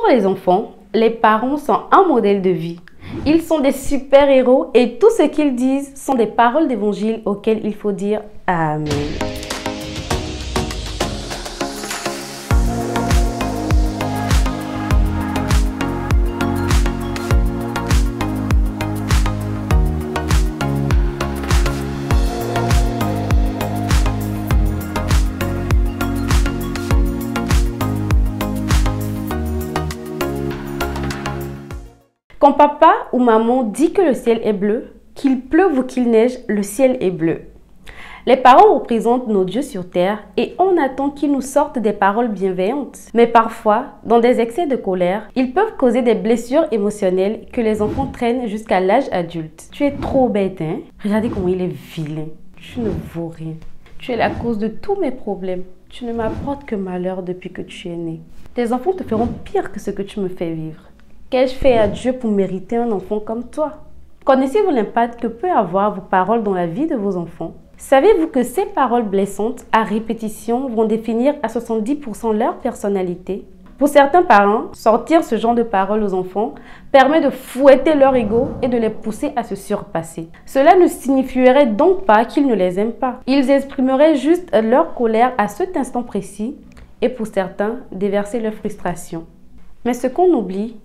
Pour les enfants, les parents sont un modèle de vie. Ils sont des super-héros et tout ce qu'ils disent sont des paroles d'évangile auxquelles il faut dire Amen. Quand papa ou maman dit que le ciel est bleu, qu'il pleuve ou qu'il neige, le ciel est bleu. Les parents représentent nos dieux sur terre et on attend qu'ils nous sortent des paroles bienveillantes. Mais parfois, dans des excès de colère, ils peuvent causer des blessures émotionnelles que les enfants traînent jusqu'à l'âge adulte. Tu es trop bête, hein? Regardez comment il est vilain. Tu ne vaux rien. Tu es la cause de tous mes problèmes. Tu ne m'apportes que malheur depuis que tu es né. Tes enfants te feront pire que ce que tu me fais vivre. Qu'ai-je fait à Dieu pour mériter un enfant comme toi? Connaissez-vous l'impact que peut avoir vos paroles dans la vie de vos enfants? Savez-vous que ces paroles blessantes à répétition vont définir à 70% leur personnalité? Pour certains parents, sortir ce genre de paroles aux enfants permet de fouetter leur ego et de les pousser à se surpasser. Cela ne signifierait donc pas qu'ils ne les aiment pas. Ils exprimeraient juste leur colère à cet instant précis et pour certains, déverser leur frustration. Mais ce qu'on oublie,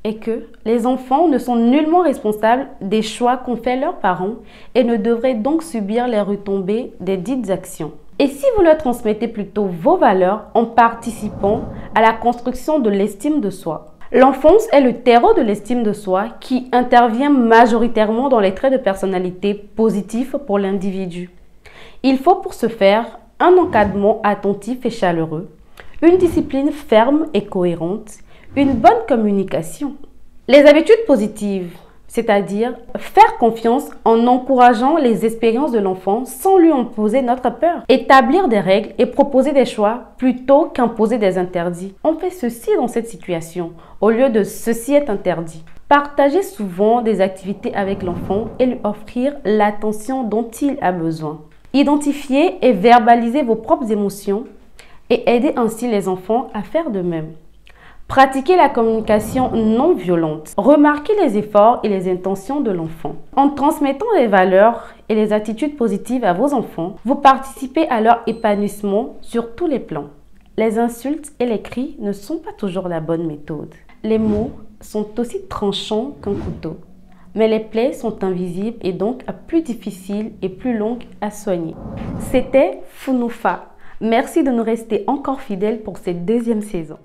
et que les enfants ne sont nullement responsables des choix qu'ont fait leurs parents et ne devraient donc subir les retombées des dites actions. Et si vous leur transmettez plutôt vos valeurs en participant à la construction de l'estime de soi? L'enfance est le terreau de l'estime de soi qui intervient majoritairement dans les traits de personnalité positifs pour l'individu. Il faut pour ce faire un encadrement attentif et chaleureux, une discipline ferme et cohérente, une bonne communication. Les habitudes positives, c'est-à-dire faire confiance en encourageant les expériences de l'enfant sans lui imposer notre peur. Établir des règles et proposer des choix plutôt qu'imposer des interdits. On fait ceci dans cette situation au lieu de ceci est interdit. Partagez souvent des activités avec l'enfant et lui offrir l'attention dont il a besoin. Identifiez et verbalisez vos propres émotions et aidez ainsi les enfants à faire de même. Pratiquez la communication non violente. Remarquez les efforts et les intentions de l'enfant. En transmettant les valeurs et les attitudes positives à vos enfants, vous participez à leur épanouissement sur tous les plans. Les insultes et les cris ne sont pas toujours la bonne méthode. Les mots sont aussi tranchants qu'un couteau. Mais les plaies sont invisibles et donc plus difficiles et plus longues à soigner. C'était Funoufa. Merci de nous rester encore fidèles pour cette deuxième saison.